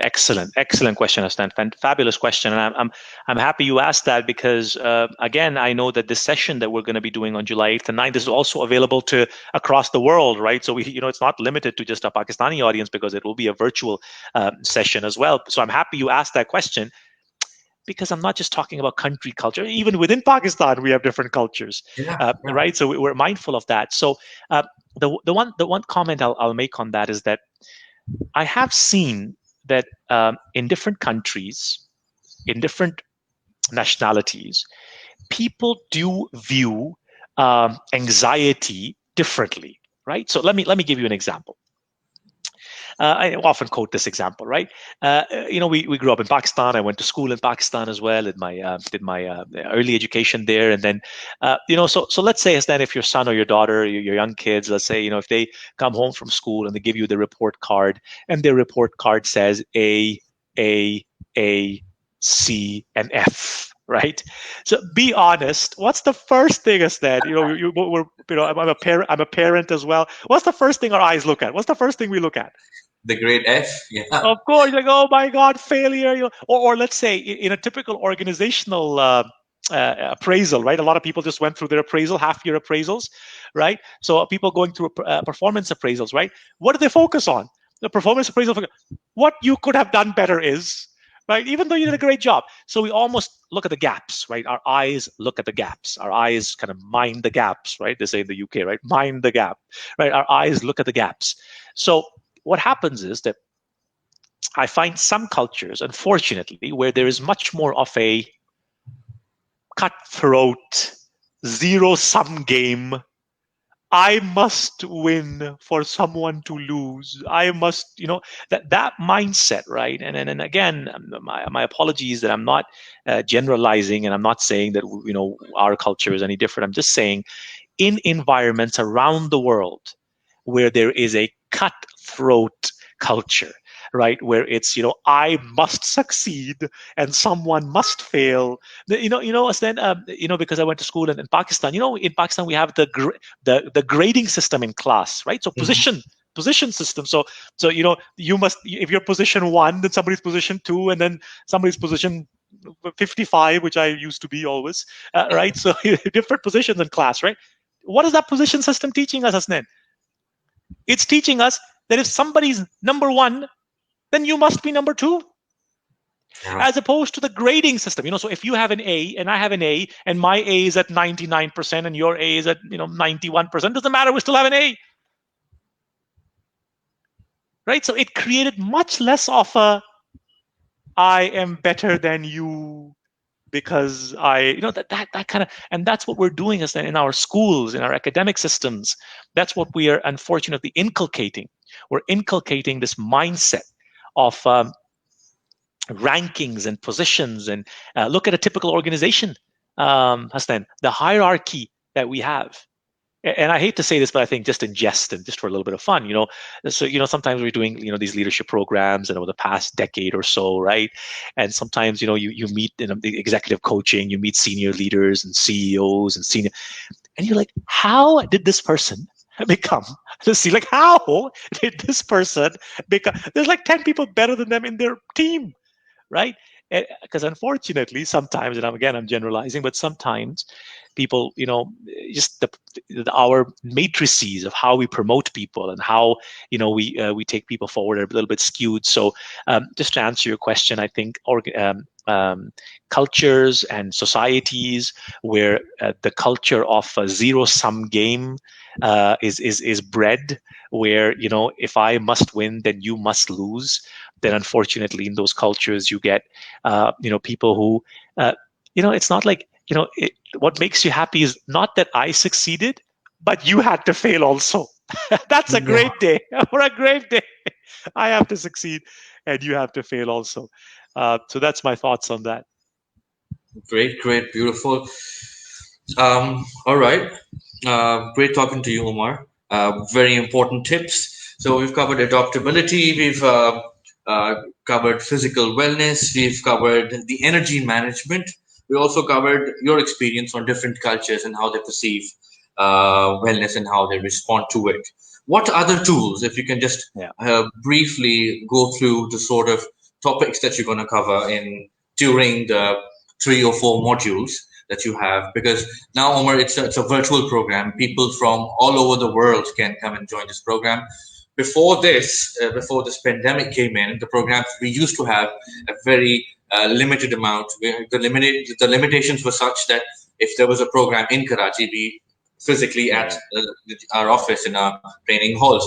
Excellent question, Astan. Fabulous question, and I'm happy you asked that because again, I know that this session that we're going to be doing on July 8th and 9th is also available to across the world, right? So it's not limited to just a Pakistani audience because it will be a virtual session as well. So I'm happy you asked that question because I'm not just talking about country culture. Even within Pakistan, we have different cultures, Yeah, yeah. right? So we're mindful of that. So the one comment I'll make on that is that I have seen that in different countries, in different nationalities, people do view anxiety differently, right? So let me give you an example. I often quote this example, right? We grew up in Pakistan. I went to school in Pakistan as well. Did my early education there, and then, so let's say that if your son or your daughter, your young kids, let's say, if they come home from school and they give you the report card, and their report card says A, A, C, and F. Right. So be honest. What's the first thing is that I'm a parent. I'm a parent as well. What's the first thing our eyes look at? What's the first thing we look at? The grade F, yeah. Of course, like, oh my God, failure. Or let's say in a typical organizational appraisal, right? A lot of people just went through their appraisal, half-year appraisals, right? So people going through performance appraisals, right? What do they focus on? The performance appraisal, what you could have done better is, right? Even though you did a great job. So we almost look at the gaps, right? Our eyes look at the gaps. Our eyes kind of mind the gaps, right? They say in the UK, right? Mind the gap, right? Our eyes look at the gaps. So what happens is that I find some cultures, unfortunately, where there is much more of a cutthroat, zero-sum game. I must win for someone to lose. I must, that mindset, right? And again, my apologies that I'm not generalizing, and I'm not saying that our culture is any different. I'm just saying, in environments around the world where there is a cutthroat culture, right, where it's I must succeed and someone must fail. Then because I went to school in Pakistan. In Pakistan we have the grading system in class, right? So Mhm. position system. So you must, if you're position 1, then somebody's position 2, and then somebody's position 55, which I used to be always, right? So different positions in class, right? What is that position system teaching us, Hasnan? It's teaching us that if somebody's number 1, then you must be number 2, Yeah. as opposed to the grading system. So if you have an A and I have an A, and my A is at 99% and your A is at 91%, doesn't matter, we still have an A, right? So it created much less of a I am better than you because that kind of, and that's what we're doing is that in our schools, in our academic systems. That's what we are unfortunately inculcating. We're inculcating this mindset of rankings and positions. And look at a typical organization, Hassan, the hierarchy that we have. And I hate to say this, but I think just in jest and just for a little bit of fun, so sometimes we're doing these leadership programs and over the past decade or so, right? And sometimes you meet in the executive coaching, you meet senior leaders and CEOs and senior, and you're like, how did this person become to see, like, how did this person become? There's like 10 people better than them in their team, right? Because unfortunately, sometimes, and I'm generalizing, but sometimes people, just our matrices of how we promote people and how we take people forward are a little bit skewed. So just to answer your question, I think cultures and societies where the culture of a zero-sum game is bred, where if I must win, then you must lose. Then unfortunately, in those cultures, you get people who it's not like what makes you happy is not that I succeeded, but you had to fail also. That's a Yeah. great day or a great day. I have to succeed, and you have to fail also. So that's my thoughts on that. Great, great, beautiful. All right. Great talking to you, Omar. Very important tips. So we've covered adaptability, we've covered physical wellness, we've covered the energy management. We also covered your experience on different cultures and how they perceive wellness and how they respond to it. What other tools, if you can just Yeah. briefly go through the sort of topics that you're going to cover in during the 3 or 4 modules that you have, because now, Omar, it's a virtual program. People from all over the world can come and join this program. Before this pandemic came in, the programs we used to have a very limited amount. The limitations were such that if there was a program in Karachi, we physically at Yeah. our office in our training halls,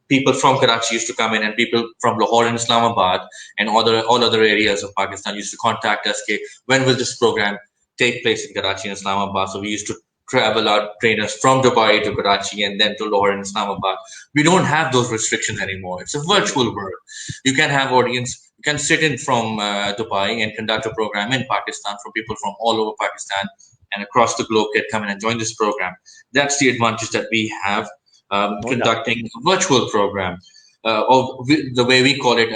people from Karachi used to come in, and people from Lahore and Islamabad and all other areas of Pakistan used to contact us. Okay, when will this program take place in Karachi and Islamabad? So we used to travel our trainers from Dubai to Karachi and then to Lahore and Islamabad. We don't have those restrictions anymore. It's a virtual world. You can have audience. You can sit in from Dubai and conduct a program in Pakistan for people from all over Pakistan and across the globe can come in and join this program. That's the advantage that we have No doubt. conducting a virtual program, the way we call it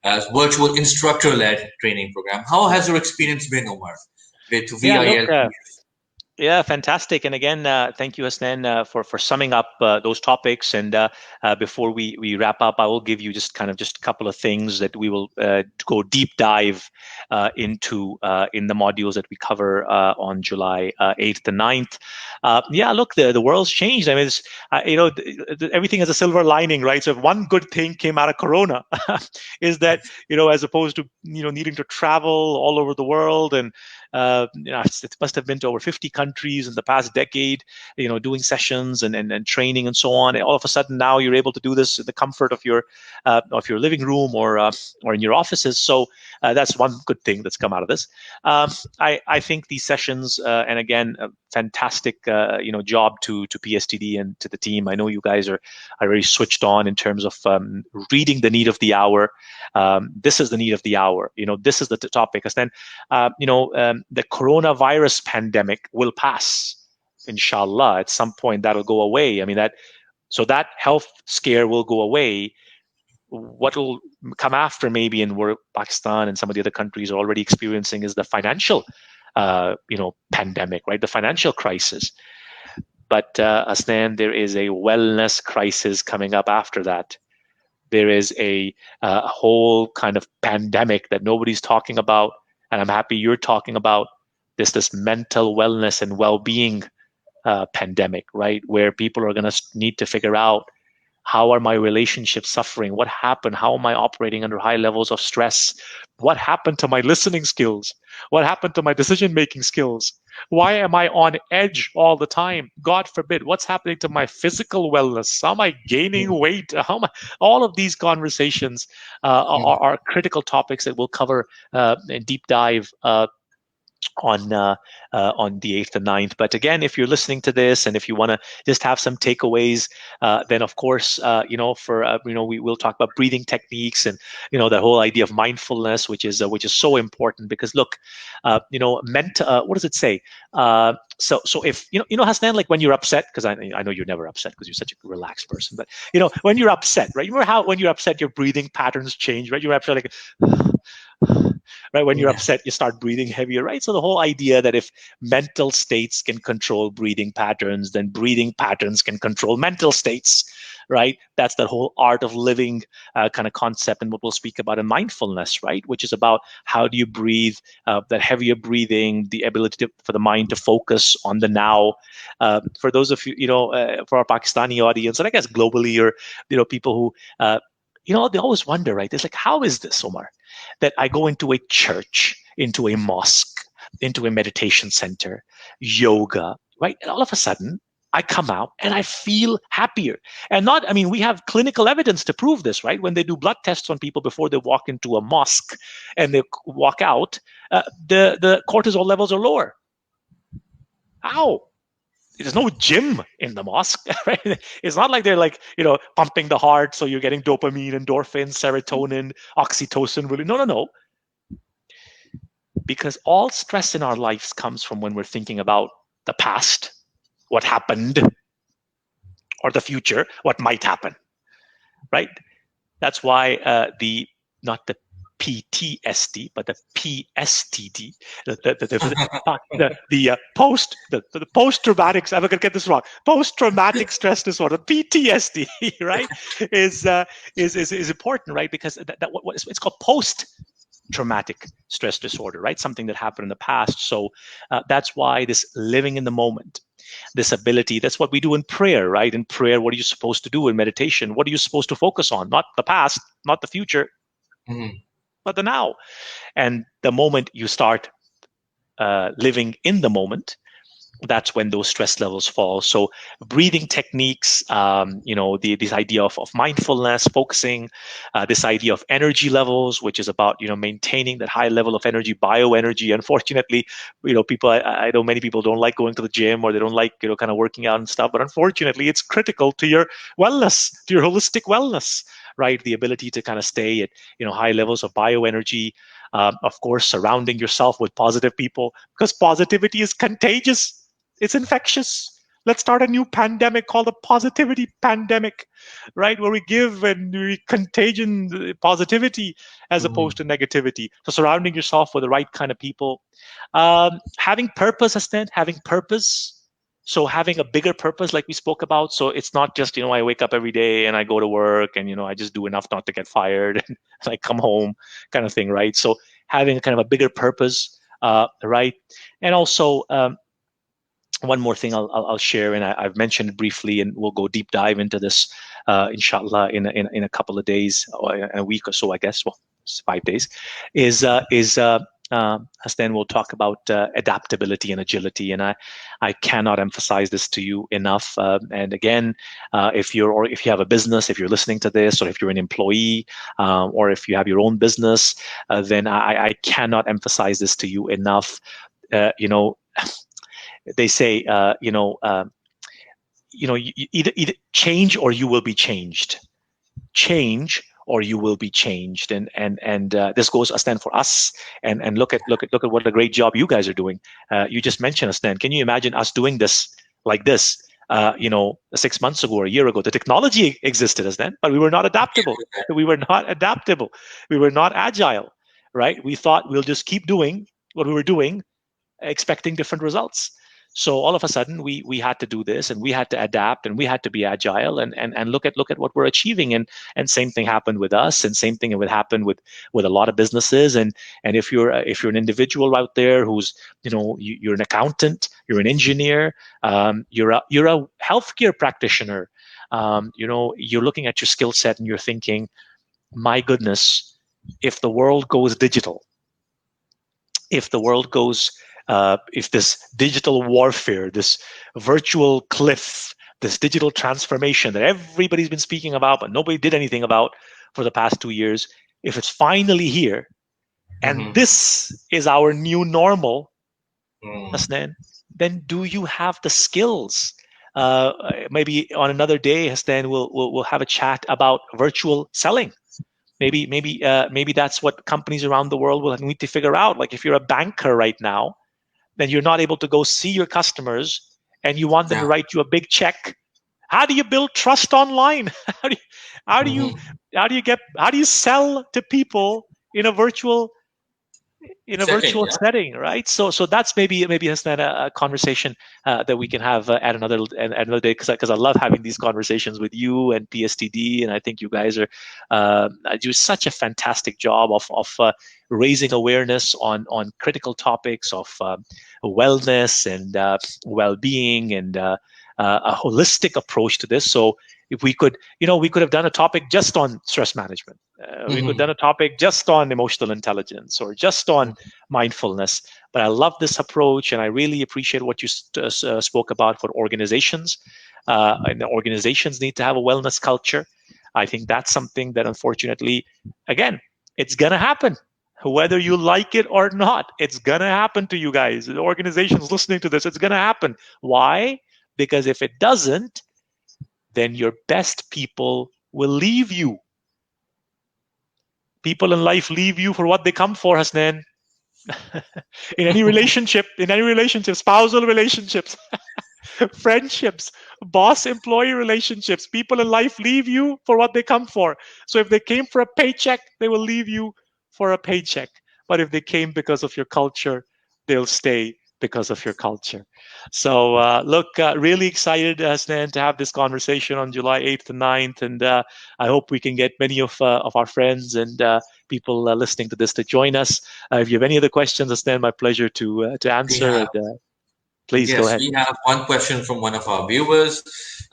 as virtual instructor-led training program. How has your experience been, Omar, with Yeah, look, VILP? yeah, fantastic. And again, thank you, Hasnan, for summing up those topics. And before we wrap up, I will give you just a couple of things that we will go deep dive into in the modules that we cover on July 8th and 9th. Yeah, look, the world's changed. I mean, everything has a silver lining, right? So if one good thing came out of Corona, is that as opposed to needing to travel all over the world, and it must have been to over 50 countries in the past decade, doing sessions and training and so on. And all of a sudden now you're able to do this in the comfort of your living room or in your offices. So that's one good thing that's come out of this. I think these sessions, and again, a fantastic job to PSTD and to the team. I know you guys are very switched on in terms of reading the need of the hour. This is the need of the hour. This is the topic. Because then, the coronavirus pandemic will pass, inshallah. At some point, that'll go away. I mean, that health scare will go away. What will come after, maybe, and where Pakistan and some of the other countries are already experiencing, is the financial, pandemic, right? The financial crisis. But Asnan, there is a wellness crisis coming up after that. There is a whole kind of pandemic that nobody's talking about, and I'm happy you're talking about this mental wellness and well-being pandemic, right? Where people are going to need to figure out, how are my relationships suffering? What happened? How am I operating under high levels of stress? What happened to my listening skills? What happened to my decision-making skills? Why am I on edge all the time? God forbid. What's happening to my physical wellness? How am I gaining weight? How am I? All of these conversations are critical topics that we'll cover in deep dive on the 8th and 9th. But again, if you're listening to this and if you want to just have some takeaways, then of course, we will talk about breathing techniques and the whole idea of mindfulness, which is so important. Because look, what does it say? So if Hasnan, like when you're upset, because I know you're never upset because you're such a relaxed person, but when you're upset, right? Remember how when you're upset, your breathing patterns change, right? You're upset like right? When you're Yeah. upset, you start breathing heavier, right? So the whole idea that if mental states can control breathing patterns, then breathing patterns can control mental states, right? That's that whole art of living kind of concept, and what we'll speak about in mindfulness, right? Which is about how do you breathe, that heavier breathing, the ability for the mind to focus on the now. For those of you, for our Pakistani audience, and I guess globally, or people who, they always wonder, right? It's like, how is this, Omar, that I go into a church, into a mosque, into a meditation center, yoga, right? And all of a sudden, I come out and I feel happier. And not, I mean, we have clinical evidence to prove this, right? When they do blood tests on people before they walk into a mosque and they walk out, the cortisol levels are lower. How? There's no gym in the mosque, right? It's not like they're like, pumping the heart, so you're getting dopamine, endorphins, serotonin, oxytocin. Really, no, no, no. Because all stress in our lives comes from when we're thinking about the past, what happened, or the future, what might happen, right? That's why not the PTSD, but the PSTD, the post traumatic. I'm going to get this wrong. Post traumatic stress disorder, PTSD, right? Is important, right? Because it's called post traumatic stress disorder, right? Something that happened in the past. So that's why this living in the moment, this ability, that's what we do in prayer, right? In prayer, what are you supposed to do? In meditation, what are you supposed to focus on? Not the past, not the future, but the now. And the moment you start living in the moment, that's when those stress levels fall. So breathing techniques, this idea of mindfulness, focusing, this idea of energy levels, which is about, maintaining that high level of energy, bioenergy. Unfortunately, people, I know many people don't like going to the gym, or they don't like, kind of working out and stuff, but unfortunately it's critical to your wellness, to your holistic wellness, right? The ability to kind of stay at, high levels of bioenergy. Of course, surrounding yourself with positive people, because positivity is contagious. It's infectious. Let's start a new pandemic called the positivity pandemic, right? Where we give and we contagion positivity as opposed to negativity. So surrounding yourself with the right kind of people. Having purpose, Astan, having purpose. So having a bigger purpose, like we spoke about. So it's not just, I wake up every day and I go to work and, I just do enough not to get fired and I come home kind of thing, right? So having kind of a bigger purpose, right? And also, one more thing I'll share, and I've mentioned it briefly, and we'll go deep dive into this, inshallah, in a couple of days, or in a week or so, I guess. Well, it's 5 days. As then we'll talk about adaptability and agility, and I cannot emphasize this to you enough. And again, if you have a business, if you're listening to this, or if you're an employee, or if you have your own business, then I cannot emphasize this to you enough. They say, either change or you will be changed. Change or you will be changed. And this goes, Astan, for us. And look at what a great job you guys are doing. You just mentioned, Astan. Can you imagine us doing this like this? 6 months ago or a year ago, the technology existed as then, but we were not adaptable. We were not adaptable. We were not agile, right? We thought we'll just keep doing what we were doing, expecting different results. So all of a sudden we had to do this, and we had to adapt, and we had to be agile, and look at what we're achieving. And same thing happened with us, and same thing would happen with a lot of businesses. And if you're an individual out there who's, you're an accountant, you're an engineer, you're a healthcare practitioner, you're looking at your skill set and you're thinking, my goodness, if the world goes digital, if the world goes, if this digital warfare, this virtual cliff, this digital transformation that everybody's been speaking about, but nobody did anything about for the past 2 years, if it's finally here, and this is our new normal, Hasnan, then do you have the skills? Maybe on another day, Hasnan, we'll have a chat about virtual selling. Maybe that's what companies around the world will need to figure out. Like, if you're a banker right now, then you're not able to go see your customers, and you want them to write you a big check. How do you build trust online? How do you sell to people in a virtual in a setting. virtual Yeah. setting, right? So that's maybe Hasnan, a conversation that we can have at another day, because I love having these conversations with you and PSTD, and I think you guys are do such a fantastic job of raising awareness on critical topics of wellness and well-being and a holistic approach to this. So if we could, we could have done a topic just on stress management. We could have done Hmm. a topic just on emotional intelligence or just on mindfulness. But I love this approach, and I really appreciate what you spoke about for organizations. And the organizations need to have a wellness culture. I think that's something that, unfortunately, again, it's going to happen. Whether you like it or not, it's going to happen to you guys. The organizations listening to this, it's going to happen. Why? Because if it doesn't, then your best people will leave you. People in life leave you for what they come for, Hasnan. In any relationship, spousal relationships, friendships, boss employee relationships, people in life leave you for what they come for. So if they came for a paycheck, they will leave you for a paycheck. But if they came because of your culture, they'll stay because of your culture. So look, really excited, Hasnan, to have this conversation on July 8th and 9th. And I hope we can get many of our friends and people listening to this to join us. If you have any other questions, Hasnan, my pleasure to We answer. have And please go Yes, ahead. we have one question from one of our viewers.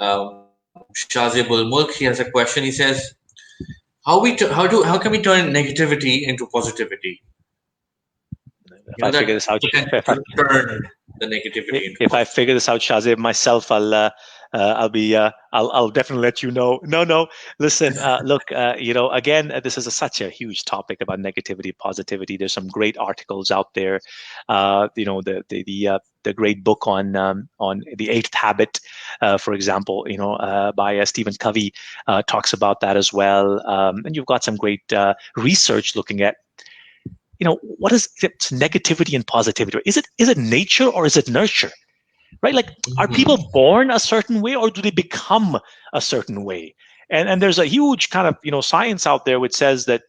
Shazibul Mulk, he has a question. He says, how can we turn negativity into positivity? If You know I that figure this out, potential to turn the negativity into if I positivity. figure this out, Shazib, myself, I'll definitely let you know. No. Listen, look, again, this is such a huge topic about negativity, positivity. There's some great articles out there. The great book on the Eighth Habit, for example, by Stephen Covey, talks about that as well. And you've got some great research looking at what is negativity and positivity. Is it nature or is it nurture, right? Like, are people Mhm. born a certain way or do they become a certain way? And there's a huge kind of science out there which says that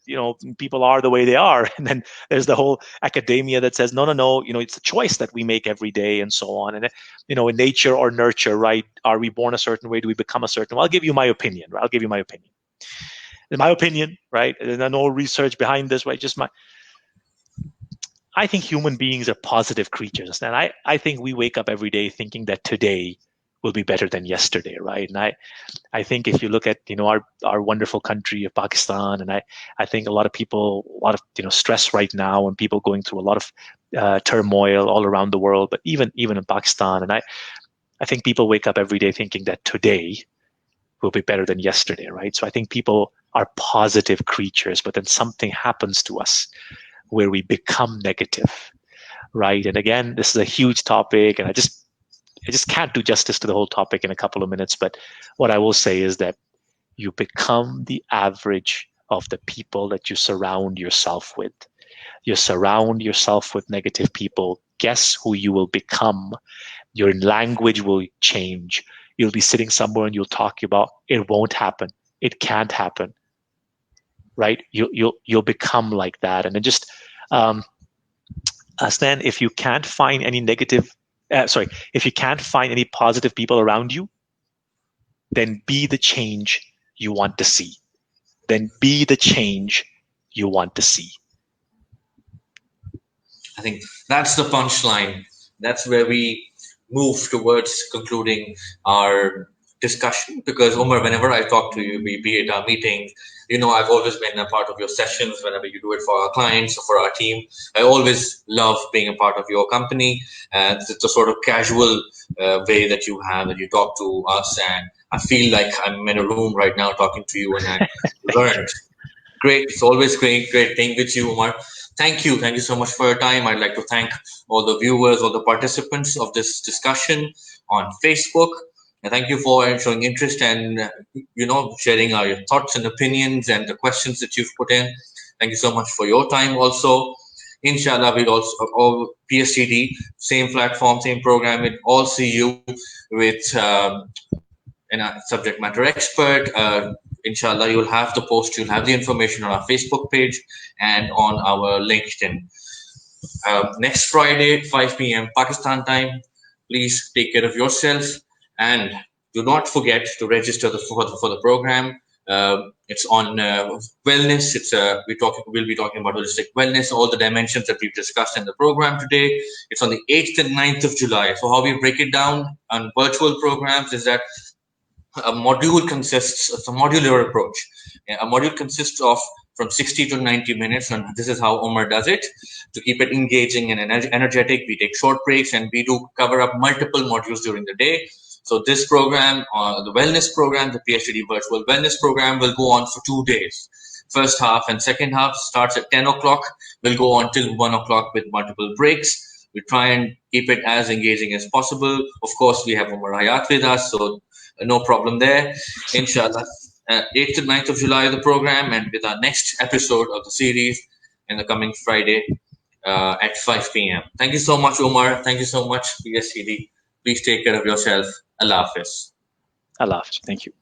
people are the way they are, and then there's the whole academia that says no, it's a choice that we make every day and so on. And in nature or nurture, right? Are we born a certain way? Do we become a certain way? I'll give you my opinion. Right? I'll give you my opinion. In my opinion, right? There's no research behind this, right? Just my I think human beings are positive creatures. And I think we wake up every day thinking that today will be better than yesterday, right? And I think if you look at, our wonderful country of Pakistan, and I think a lot of people, a lot of, stress right now, and people going through a lot of turmoil all around the world, but even in Pakistan. And I think people wake up every day thinking that today will be better than yesterday, right? So I think people are positive creatures, but then something happens to us where we become negative, right? And again, this is a huge topic, and I just can't do justice to the whole topic in a couple of minutes. But what I will say is that you become the average of the people that you surround yourself with. You surround yourself with negative people. Guess who you will become? Your language will change. You'll be sitting somewhere and you'll talk about it won't happen. It can't happen, right? You'll become like that, and then just um, Stan, if you can't find any if you can't find any positive people around you, then be the change you want to see. Then be the change you want to see. I think that's the punchline. That's where we move towards concluding our discussion. Because Omar, whenever I talk to you, be it our meetings, I've always been a part of your sessions whenever you do it for our clients or for our team. I always love being a part of your company. And it's a sort of casual way that you have that you talk to us. And I feel like I'm in a room right now talking to you, and I Thank you. learned. Great. It's always great being with you, Umar. Thank you. Thank you so much for your time. I'd like to thank all the viewers, all the participants of this discussion on Facebook. And thank you for showing interest and sharing your thoughts and opinions and the questions that you've put in. Thank you so much for your time. Also, inshallah, we'll also all PSTD, same platform, same program. We'll all see you with a subject matter expert. Inshallah, you'll have the post, you'll have the information on our Facebook page and on our LinkedIn. next Friday, 5 p.m. Pakistan time. Please take care of yourself and do not forget to register for the program. It's on wellness. We'll be talking about holistic wellness, all the dimensions that we've discussed in the program today. It's on the 8th and 9th of July. So how we break it down on virtual programs is that it's a modular approach. A module consists of from 60 to 90 minutes, and this is how Omar does it. To keep it engaging and energetic, we take short breaks and we do cover up multiple modules during the day. So this program, the wellness program, the PhD virtual wellness program, will go on for 2 days. First half and second half starts at 10 o'clock, will go on till 1 o'clock with multiple breaks. We try and keep it as engaging as possible. Of course, we have Omar Hayat with us, so no problem there. Inshallah, 8th to 9th of July, the program, and with our next episode of the series in the coming Friday at 5 p.m. Thank you so much, Omar. Thank you so much, PSCD. Please take care of yourself. Allah Hafiz. Allah Hafiz. Thank you.